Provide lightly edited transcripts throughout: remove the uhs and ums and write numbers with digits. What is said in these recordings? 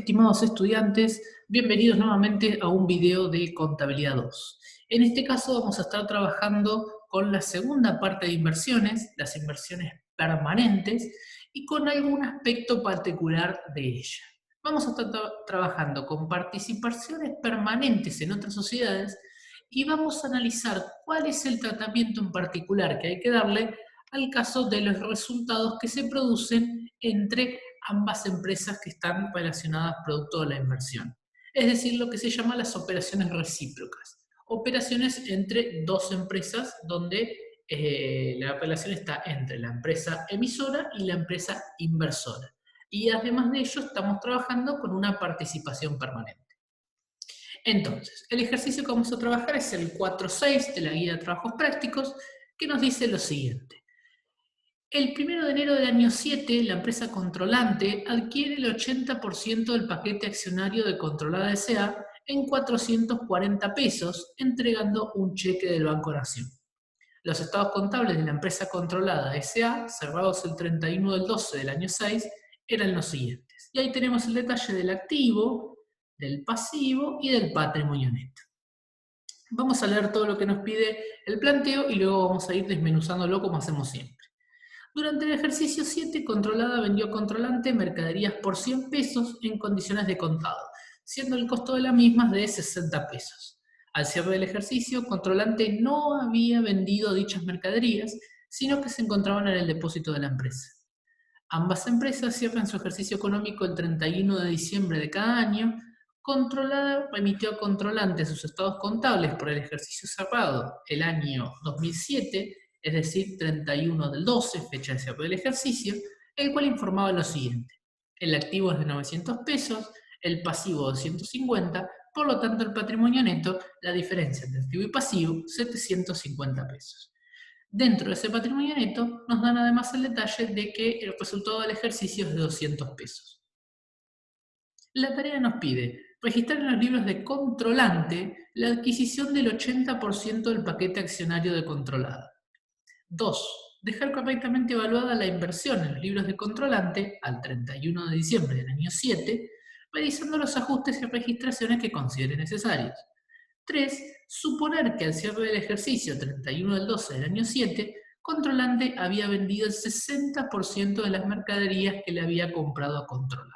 estimados estudiantes, bienvenidos nuevamente a un video de Contabilidad 2. En este caso vamos a estar trabajando con la segunda parte de inversiones, las inversiones permanentes, y con algún aspecto particular de ella. Vamos a estar trabajando con participaciones permanentes en otras sociedades y vamos a analizar cuál es el tratamiento en particular que hay que darle al caso de los resultados que se producen entre ambas empresas que están relacionadas producto de la inversión. Es decir, lo que se llama las operaciones recíprocas. Operaciones entre dos empresas donde la operación está entre la empresa emisora y la empresa inversora. Y además de ello estamos trabajando con una participación permanente. Entonces, el ejercicio que vamos a trabajar es el 4.6 de la guía de trabajos prácticos, que nos dice lo siguiente. El 1 de enero del año 7, la empresa controlante adquiere el 80% del paquete accionario de Controlada S.A. en 440 pesos, entregando un cheque del Banco Nación. Los estados contables de la empresa controlada S.A., cerrados el 31 del 12 del año 6, eran los siguientes. Y ahí tenemos el detalle del activo, del pasivo y del patrimonio neto. Vamos a leer todo lo que nos pide el planteo y luego vamos a ir desmenuzándolo como hacemos siempre. Durante el ejercicio 7, Controlada vendió a Controlante mercaderías por 100 pesos en condiciones de contado, siendo el costo de las mismas de 60 pesos. Al cierre del ejercicio, Controlante no había vendido dichas mercaderías, sino que se encontraban en el depósito de la empresa. Ambas empresas cierran su ejercicio económico el 31 de diciembre de cada año. Controlada remitió a Controlante sus estados contables por el ejercicio cerrado el año 2007, es decir, 31 del 12, fecha de cierre del ejercicio, el cual informaba lo siguiente. El activo es de 900 pesos, el pasivo de 150, por lo tanto el patrimonio neto, la diferencia entre activo y pasivo, 750 pesos. Dentro de ese patrimonio neto nos dan además el detalle de que el resultado del ejercicio es de 200 pesos. La tarea nos pide registrar en los libros de Controlante la adquisición del 80% del paquete accionario de Controlada. 2. Dejar correctamente evaluada la inversión en los libros de Controlante al 31 de diciembre del año 7, realizando los ajustes y registraciones que considere necesarios. 3. Suponer que al cierre del ejercicio 31 del 12 del año 7, Controlante había vendido el 60% de las mercaderías que le había comprado a Controlada.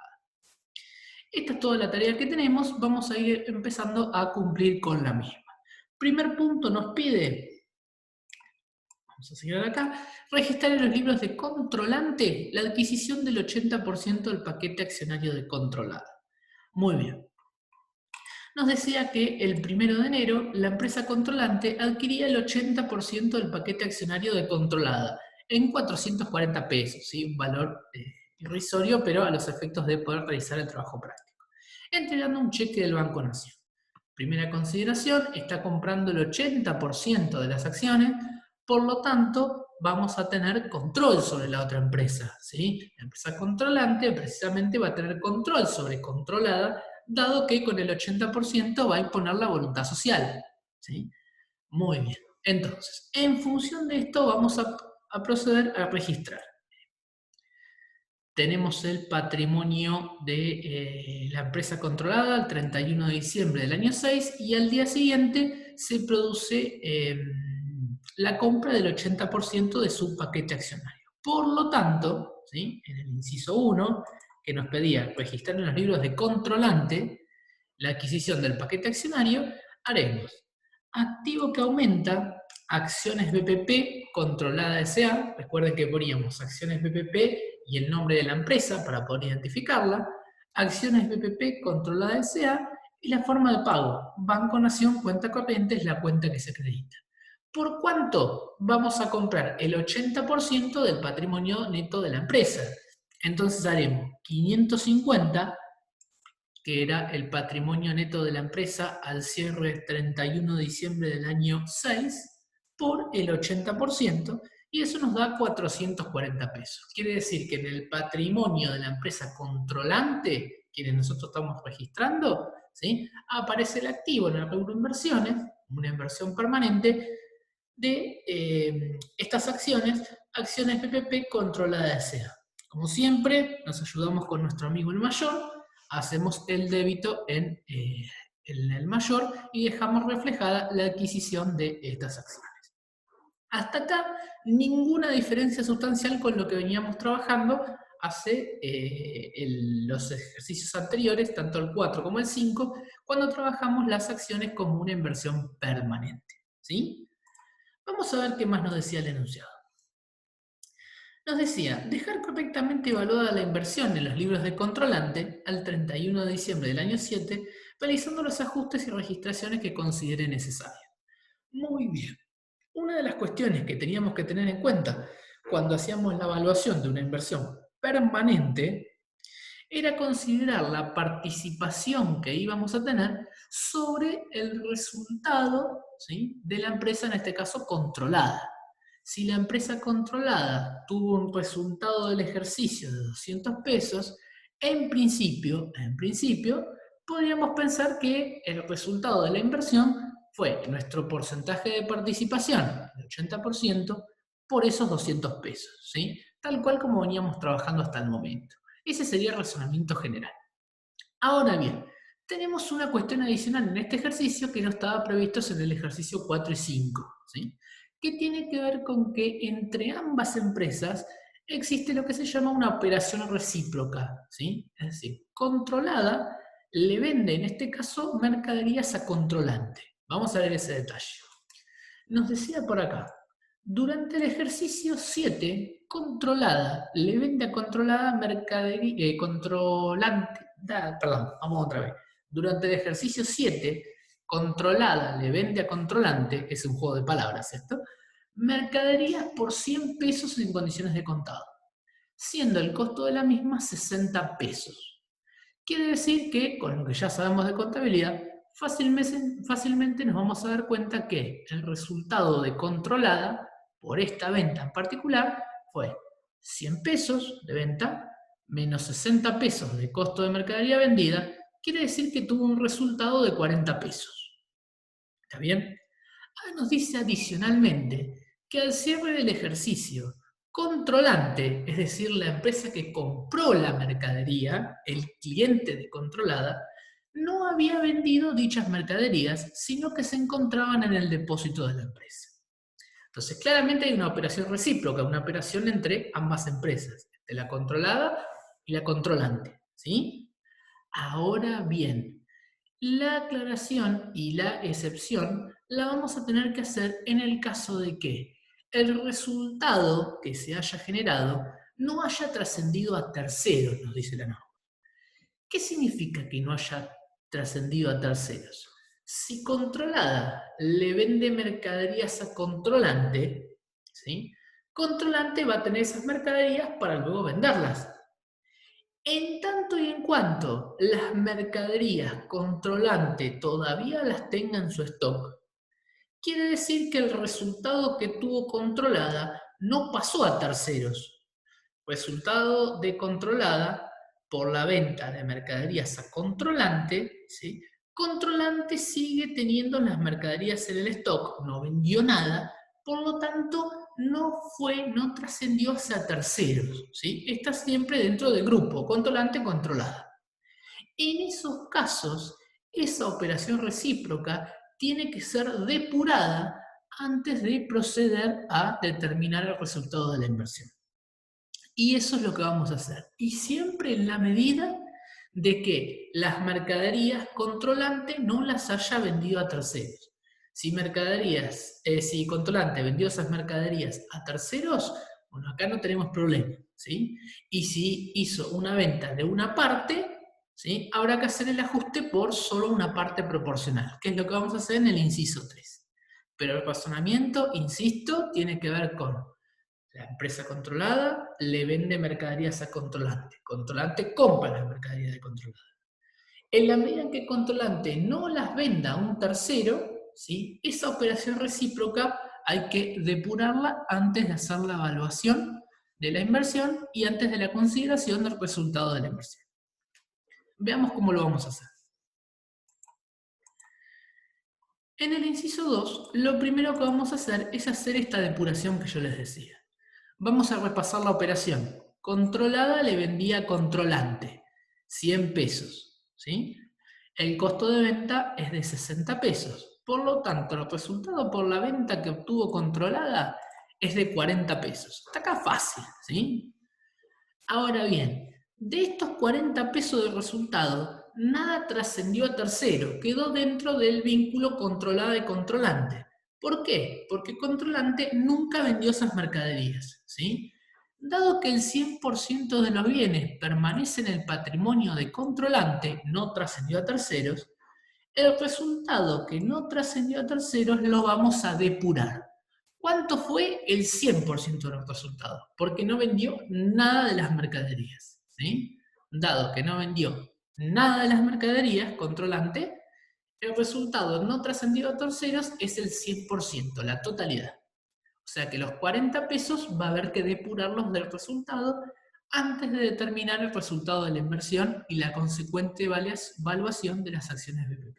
Esta es toda la tarea que tenemos, vamos a ir empezando a cumplir con la misma. Primer punto nos pide, vamos a seguir acá, registrar en los libros de Controlante la adquisición del 80% del paquete accionario de Controlada. Muy bien. Nos decía que el 1 de enero la empresa controlante adquiría el 80% del paquete accionario de Controlada en 440 pesos, ¿sí? Un valor irrisorio, pero a los efectos de poder realizar el trabajo práctico, entregando un cheque del Banco Nación. Primera consideración, está comprando el 80% de las acciones, por lo tanto vamos a tener control sobre la otra empresa, ¿sí? La empresa controlante precisamente va a tener control sobre Controlada, dado que con el 80% va a imponer la voluntad social, ¿sí? Muy bien. Entonces, en función de esto vamos a proceder a registrar. Tenemos el patrimonio de la empresa controlada al 31 de diciembre del año 6 y al día siguiente se produce la compra del 80% de su paquete accionario. Por lo tanto, ¿sí? En el inciso 1, que nos pedía registrar en los libros de Controlante la adquisición del paquete accionario, haremos activo que aumenta, acciones BPP Controlada S.A. Recuerden que poníamos acciones BPP y el nombre de la empresa para poder identificarla, acciones BPP Controlada S.A. y la forma de pago, Banco Nación, cuenta corriente, es la cuenta que se acredita. ¿Por cuánto? Vamos a comprar el 80% del patrimonio neto de la empresa. Entonces haremos 550, que era el patrimonio neto de la empresa al cierre 31 de diciembre del año 6, por el 80%, y eso nos da 440 pesos. Quiere decir que en el patrimonio de la empresa controlante, que nosotros estamos registrando, ¿sí? Aparece el activo en el rubro inversiones, una inversión permanente, de estas acciones PPP Controlada S.A. Como siempre, nos ayudamos con nuestro amigo el mayor, hacemos el débito en el mayor y dejamos reflejada la adquisición de estas acciones. Hasta acá, ninguna diferencia sustancial con lo que veníamos trabajando hace los ejercicios anteriores, tanto el 4 como el 5, cuando trabajamos las acciones como una inversión permanente. ¿Sí? Vamos a ver qué más nos decía el enunciado. Nos decía, dejar correctamente evaluada la inversión en los libros de controlante al 31 de diciembre del año 7, realizando los ajustes y registraciones que considere necesarios. Muy bien. Una de las cuestiones que teníamos que tener en cuenta cuando hacíamos la evaluación de una inversión permanente era considerar la participación que íbamos a tener sobre el resultado, ¿sí?, de la empresa, en este caso controlada. Si la empresa controlada tuvo un resultado del ejercicio de 200 pesos, en principio, podríamos pensar que el resultado de la inversión fue nuestro porcentaje de participación, el 80%, por esos 200 pesos, ¿sí? Tal cual como veníamos trabajando hasta el momento. Ese sería el razonamiento general. Ahora bien, tenemos una cuestión adicional en este ejercicio que no estaba previsto en el ejercicio 4 y 5, ¿sí?, que tiene que ver con que entre ambas empresas existe lo que se llama una operación recíproca, ¿sí? Es decir, controlada le vende, en este caso, mercaderías a controlante. Vamos a ver ese detalle. Nos decía por acá, durante el ejercicio 7, controlada le vende a controlada mercadería, vamos otra vez. Durante el ejercicio 7, controlada le vende a controlante, es un juego de palabras esto, mercaderías por 100 pesos en condiciones de contado, siendo el costo de la misma 60 pesos. Quiere decir que, con lo que ya sabemos de contabilidad, fácilmente nos vamos a dar cuenta que el resultado de controlada por esta venta en particular fue 100 pesos de venta menos 60 pesos de costo de mercadería vendida, quiere decir que tuvo un resultado de 40 pesos. ¿Está bien? Ahora nos dice adicionalmente que al cierre del ejercicio, controlante, es decir, la empresa que compró la mercadería, el cliente de controlada, no había vendido dichas mercaderías, sino que se encontraban en el depósito de la empresa. Entonces, claramente hay una operación recíproca, una operación entre ambas empresas, de la controlada y la controlante, ¿sí? Ahora bien, la aclaración y la excepción la vamos a tener que hacer en el caso de que el resultado que se haya generado no haya trascendido a terceros, nos dice la norma. ¿Qué significa que no haya trascendido a terceros? Si controlada le vende mercaderías a controlante, ¿sí?, controlante va a tener esas mercaderías para luego venderlas. En tanto y en cuanto las mercaderías controlante todavía las tenga en su stock, quiere decir que el resultado que tuvo controlada no pasó a terceros. Resultado de controlada por la venta de mercaderías a controlante, ¿sí?, controlante sigue teniendo las mercaderías en el stock, no vendió nada, por lo tanto no trascendió hacia terceros, ¿sí? Está siempre dentro del grupo, controlante, controlada. En esos casos, esa operación recíproca tiene que ser depurada antes de proceder a determinar el resultado de la inversión. Y eso es lo que vamos a hacer. Y siempre en la medida de que las mercaderías controlante no las haya vendido a terceros. Si controlante vendió esas mercaderías a terceros, bueno, acá no tenemos problema, ¿sí? Y si hizo una venta de una parte, ¿sí?, habrá que hacer el ajuste por solo una parte proporcional, que es lo que vamos a hacer en el inciso 3. Pero el razonamiento, insisto, tiene que ver con la empresa controlada le vende mercaderías a controlante. Controlante compra las mercaderías de controlada. En la medida en que controlante no las venda a un tercero, ¿sí?, esa operación recíproca hay que depurarla antes de hacer la evaluación de la inversión y antes de la consideración del resultado de la inversión. Veamos cómo lo vamos a hacer. En el inciso 2, lo primero que vamos a hacer es hacer esta depuración que yo les decía. Vamos a repasar la operación. Controlada le vendía a controlante. 100 pesos, ¿sí? El costo de venta es de 60 pesos. Por lo tanto, el resultado por la venta que obtuvo controlada es de 40 pesos. Está acá fácil, ¿sí? Ahora bien, de estos 40 pesos de resultado, nada trascendió a tercero, quedó dentro del vínculo controlada y controlante. ¿Por qué? Porque controlante nunca vendió esas mercaderías, ¿sí? Dado que el 100% de los bienes permanece en el patrimonio de controlante, no trascendió a terceros, el resultado que no trascendió a terceros lo vamos a depurar. ¿Cuánto fue? El 100% de los resultados, porque no vendió nada de las mercaderías, ¿sí? Dado que no vendió nada de las mercaderías, controlante, el resultado no trascendido a terceros es el 100%, la totalidad. O sea que los 40 pesos va a haber que depurarlos del resultado antes de determinar el resultado de la inversión y la consecuente evaluación de las acciones BPP.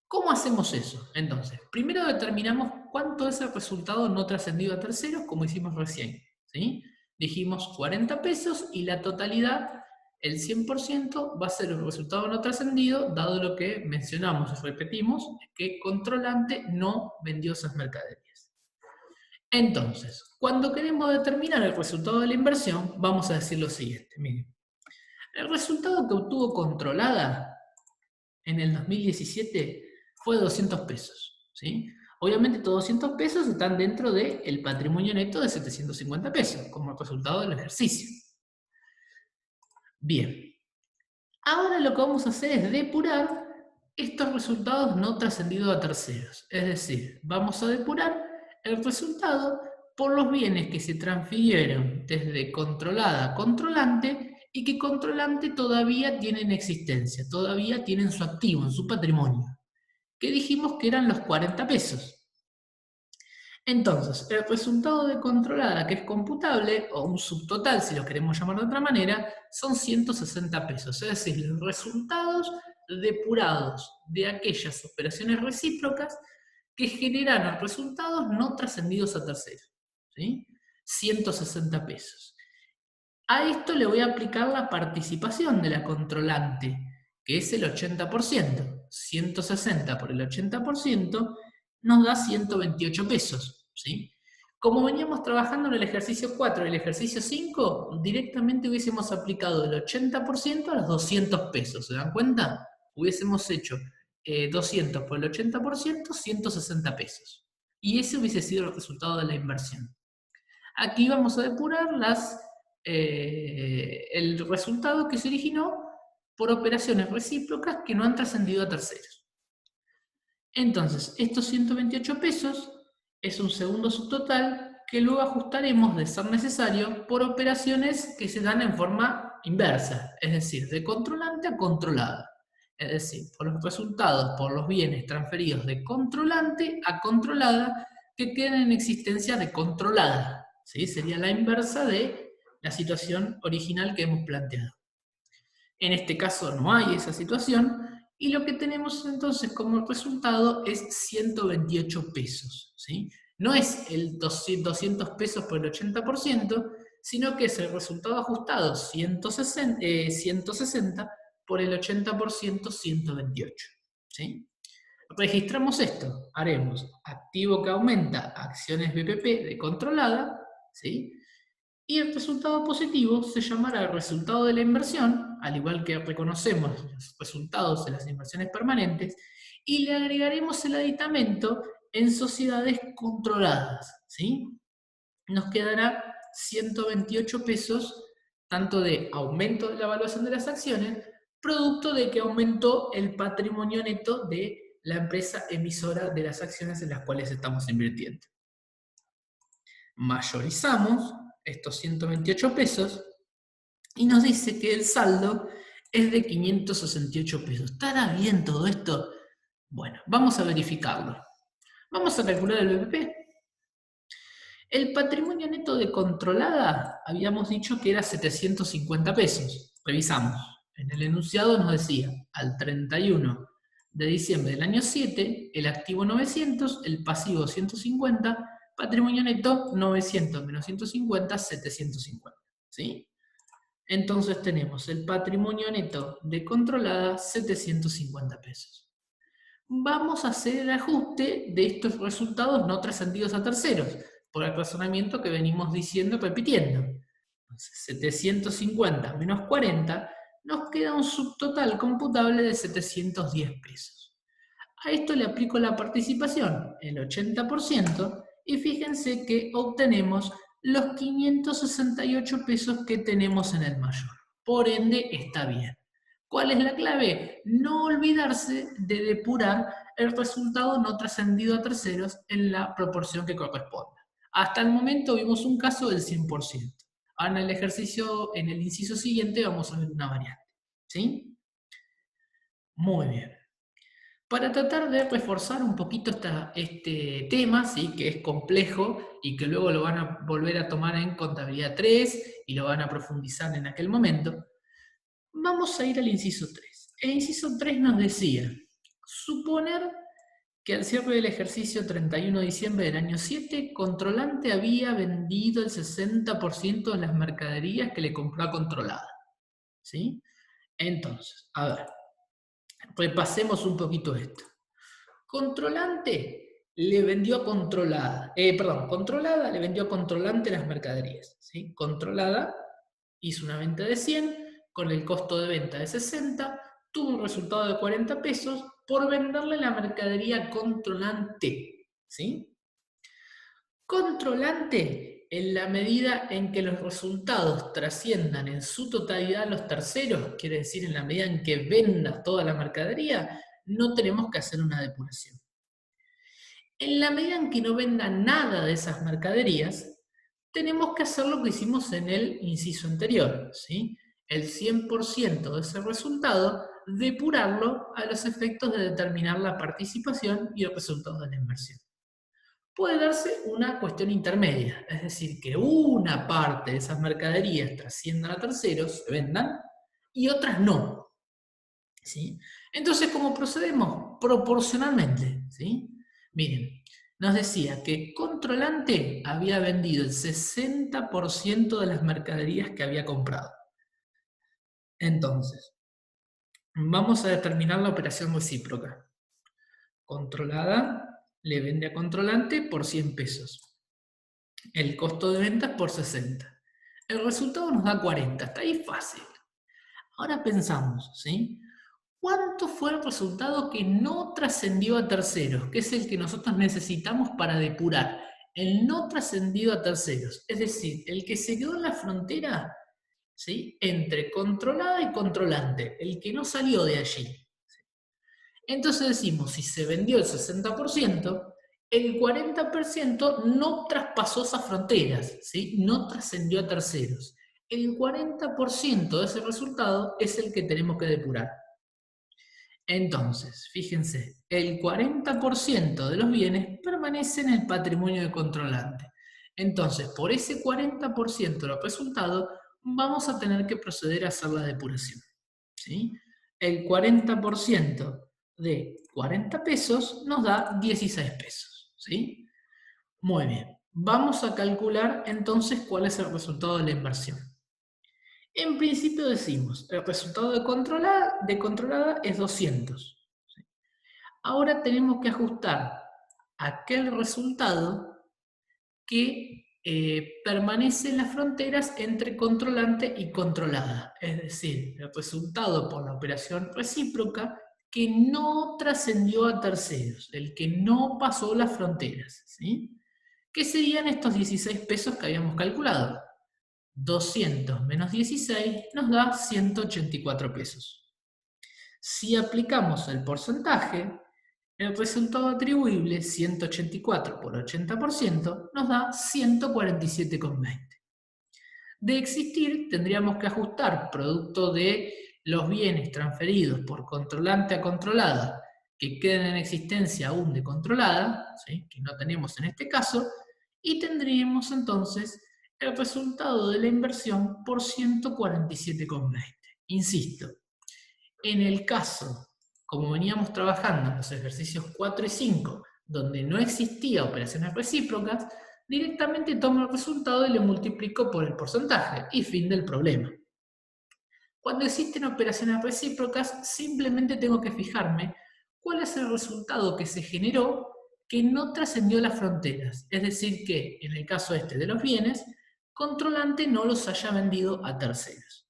¿Cómo hacemos eso? Entonces, primero determinamos cuánto es el resultado no trascendido a terceros, como hicimos recién, ¿sí? Dijimos 40 pesos y la totalidad, el 100%, va a ser el resultado no trascendido, dado lo que mencionamos y repetimos, que controlante no vendió esas mercaderías. Entonces, cuando queremos determinar el resultado de la inversión, vamos a decir lo siguiente. Miren, el resultado que obtuvo controlada en el 2017 fue 200 pesos, ¿sí? Obviamente estos 200 pesos están dentro del patrimonio neto de 750 pesos, como resultado del ejercicio. Bien, ahora lo que vamos a hacer es depurar estos resultados no trascendidos a terceros. Es decir, vamos a depurar el resultado por los bienes que se transfirieron desde controlada a controlante y que controlante todavía tienen existencia, todavía tienen su activo en su patrimonio, que dijimos que eran los 40 pesos. Entonces, el resultado de controlada que es computable, o un subtotal si lo queremos llamar de otra manera, son 160 pesos, es decir, los resultados depurados de aquellas operaciones recíprocas que generaron resultados no trascendidos a terceros, ¿sí? 160 pesos. A esto le voy a aplicar la participación de la controlante, que es el 80%. 160 por el 80% nos da 128 pesos, ¿sí? Como veníamos trabajando en el ejercicio 4 y el ejercicio 5, directamente hubiésemos aplicado el 80% a los 200 pesos, ¿se dan cuenta? Hubiésemos hecho 200 por el 80%, 160 pesos. Y ese hubiese sido el resultado de la inversión. Aquí vamos a depurar el resultado que se originó por operaciones recíprocas que no han trascendido a terceros. Entonces, estos 128 pesos es un segundo subtotal que luego ajustaremos, de ser necesario, por operaciones que se dan en forma inversa, es decir, de controlante a controlada. Es decir, por los resultados, por los bienes transferidos de controlante a controlada que queden en existencia de controlada. ¿Sí? Sería la inversa de la situación original que hemos planteado. En este caso no hay esa situación, y lo que tenemos entonces como resultado es 128 pesos, ¿sí? No es el 200 pesos por el 80%, sino que es el resultado ajustado 160 por el 80%, 128, ¿sí? Registramos esto, haremos activo que aumenta, acciones BPP de controlada, ¿sí? Y el resultado positivo se llamará resultado de la inversión, al igual que reconocemos los resultados de las inversiones permanentes, y le agregaremos el aditamento en sociedades controladas, ¿sí? Nos quedará 128 pesos, tanto de aumento de la evaluación de las acciones, producto de que aumentó el patrimonio neto de la empresa emisora de las acciones en las cuales estamos invirtiendo. Mayorizamos estos 128 pesos y nos dice que el saldo es de 568 pesos. ¿Estará bien todo esto? Bueno, vamos a verificarlo. Vamos a calcular el BPP. El patrimonio neto de controlada habíamos dicho que era 750 pesos. Revisamos. En el enunciado nos decía, al 31 de diciembre del año 7, el activo 900, el pasivo 150, patrimonio neto 900 menos 150, 750. ¿Sí? Entonces tenemos el patrimonio neto de controlada, 750 pesos. Vamos a hacer el ajuste de estos resultados no trascendidos a terceros, por el razonamiento que venimos diciendo y repitiendo. Entonces, 750 menos 40, nos queda un subtotal computable de 710 pesos. A esto le aplico la participación, el 80%, y fíjense que obtenemos los 568 pesos que tenemos en el mayor. Por ende, está bien. ¿Cuál es la clave? No olvidarse de depurar el resultado no trascendido a terceros en la proporción que corresponda. Hasta el momento vimos un caso del 100%. Ahora en el ejercicio, en el inciso siguiente, vamos a ver una variante. ¿Sí? Muy bien. Para tratar de reforzar un poquito este tema, ¿sí? Que es complejo y que luego lo van a volver a tomar en contabilidad 3 y lo van a profundizar en aquel momento, vamos a ir al inciso 3. El inciso 3 nos decía, suponer que al cierre del ejercicio 31 de diciembre del año 7, Controlante había vendido el 60% de las mercaderías que le compró a Controlada. ¿Sí? Entonces, a ver, repasemos un poquito esto. Controlante le vendió a Controlada, Controlada le vendió a Controlante las mercaderías, ¿sí? Controlada hizo una venta de 100 con el costo de venta de 60, tuvo un resultado de 40 pesos por venderle la mercadería a Controlante, ¿sí? Controlante, en la medida en que los resultados trasciendan en su totalidad a los terceros, quiere decir en la medida en que venda toda la mercadería, no tenemos que hacer una depuración. En la medida en que no venda nada de esas mercaderías, tenemos que hacer lo que hicimos en el inciso anterior, ¿sí? El 100% de ese resultado, depurarlo a los efectos de determinar la participación y el resultado de la inversión. Puede darse una cuestión intermedia, es decir, que una parte de esas mercaderías trasciendan a terceros, se vendan, y otras no. ¿Sí? Entonces, ¿cómo procedemos? Proporcionalmente. ¿Sí? Miren, nos decía que Controlante había vendido el 60% de las mercaderías que había comprado. Entonces, vamos a determinar la operación recíproca. Controlada le vende a Controlante por 100 pesos. El costo de venta es por 60. El resultado nos da 40. Está ahí fácil. Ahora pensamos, ¿sí? ¿Cuánto fue el resultado que no trascendió a terceros? Que es el que nosotros necesitamos para depurar. El no trascendido a terceros. Es decir, el que se quedó en la frontera, ¿sí? Entre controlada y controlante. El que no salió de allí. Entonces decimos, si se vendió el 60%, el 40% no traspasó esas fronteras, ¿sí? No trascendió a terceros. El 40% de ese resultado es el que tenemos que depurar. Entonces, fíjense, el 40% de los bienes permanece en el patrimonio del controlante. Entonces, por ese 40% de los resultados, vamos a tener que proceder a hacer la depuración. ¿Sí? El 40% de 40 pesos nos da 16 pesos. ¿Sí? Muy bien. Vamos a calcular entonces cuál es el resultado de la inversión. En principio decimos, el resultado de controlada es 200. ¿Sí? Ahora tenemos que ajustar aquel resultado que permanece en las fronteras entre controlante y controlada. Es decir, el resultado por la operación recíproca que no trascendió a terceros, el que no pasó las fronteras. ¿Sí? ¿Qué serían estos 16 pesos que habíamos calculado? 200 menos 16 nos da 184 pesos. Si aplicamos el porcentaje, el resultado atribuible, 184 por 80%, nos da 147,20. De existir, tendríamos que ajustar producto de los bienes transferidos por controlante a controlada, que queden en existencia aún de controlada, ¿sí? Que no tenemos en este caso, y tendríamos entonces el resultado de la inversión por 147,20. Insisto, en el caso, como veníamos trabajando en los ejercicios 4 y 5, donde no existía operaciones recíprocas, directamente tomo el resultado y lo multiplico por el porcentaje, y fin del problema. Cuando existen operaciones recíprocas, simplemente tengo que fijarme cuál es el resultado que se generó que no trascendió las fronteras. Es decir, que en el caso este de los bienes, controlante no los haya vendido a terceros.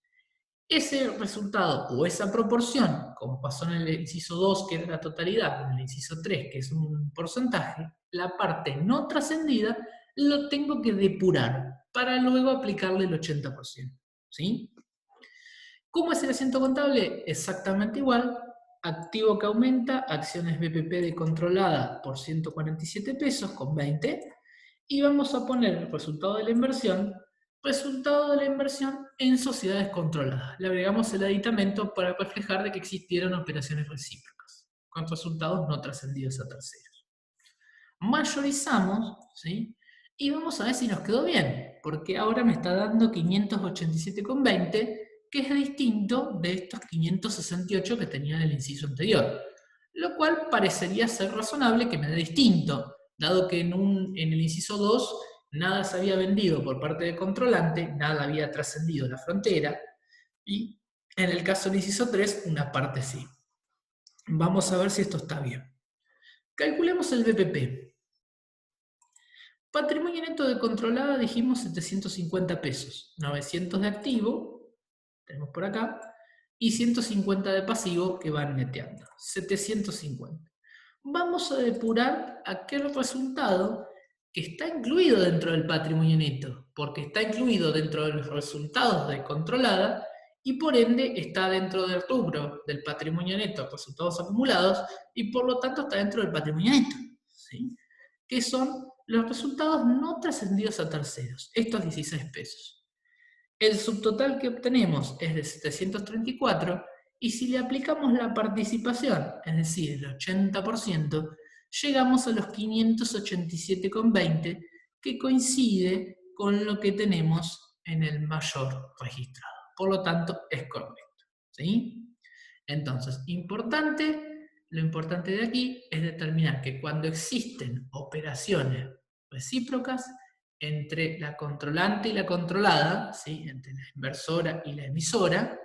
Ese resultado o esa proporción, como pasó en el inciso 2, que era la totalidad, en el inciso 3, que es un porcentaje, la parte no trascendida lo tengo que depurar para luego aplicarle el 80%. ¿Sí? ¿Cómo es el asiento contable? Exactamente igual. Activo que aumenta, acciones BPP de controlada por 147 pesos con 20. Y vamos a poner el resultado de la inversión en sociedades controladas. Le agregamos el aditamento para reflejar de que existieron operaciones recíprocas, con resultados no trascendidos a terceros. Mayorizamos, ¿sí? Y vamos a ver si nos quedó bien, porque ahora me está dando 587,20, que es distinto de estos 568 que tenía en el inciso anterior. Lo cual parecería ser razonable que me dé distinto, dado que en el inciso 2 nada se había vendido por parte del controlante, nada había trascendido la frontera, y en el caso del inciso 3, una parte sí. Vamos a ver si esto está bien. Calculemos el BPP. Patrimonio neto de controlada dijimos 750 pesos, 900 de activo, tenemos por acá, y 150 de pasivo que van neteando, 750. Vamos a depurar aquel resultado que está incluido dentro del patrimonio neto, porque está incluido dentro de los resultados de controlada y por ende está dentro del rubro del patrimonio neto, resultados acumulados, y por lo tanto está dentro del patrimonio neto, ¿sí? Que son los resultados no trascendidos a terceros, estos 16 pesos. El subtotal que obtenemos es de 734 y si le aplicamos la participación, es decir, el 80%, llegamos a los 587,20 que coincide con lo que tenemos en el mayor registrado. Por lo tanto, es correcto. ¿Sí? Entonces, lo importante de aquí es determinar que cuando existen operaciones recíprocas entre la controlante y la controlada, ¿sí? Entre la inversora y la emisora,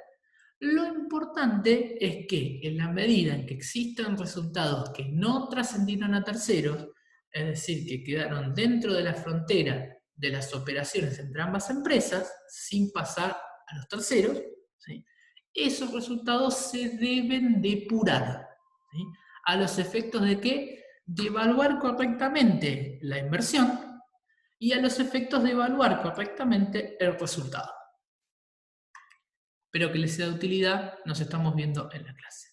lo importante es que en la medida en que existan resultados que no trascendieron a terceros, es decir, que quedaron dentro de la frontera de las operaciones entre ambas empresas, sin pasar a los terceros, ¿sí? Esos resultados se deben depurar, ¿sí? ¿A los efectos de qué? De evaluar correctamente la inversión y a los efectos de evaluar correctamente el resultado. Espero que les sea de utilidad, nos estamos viendo en la clase.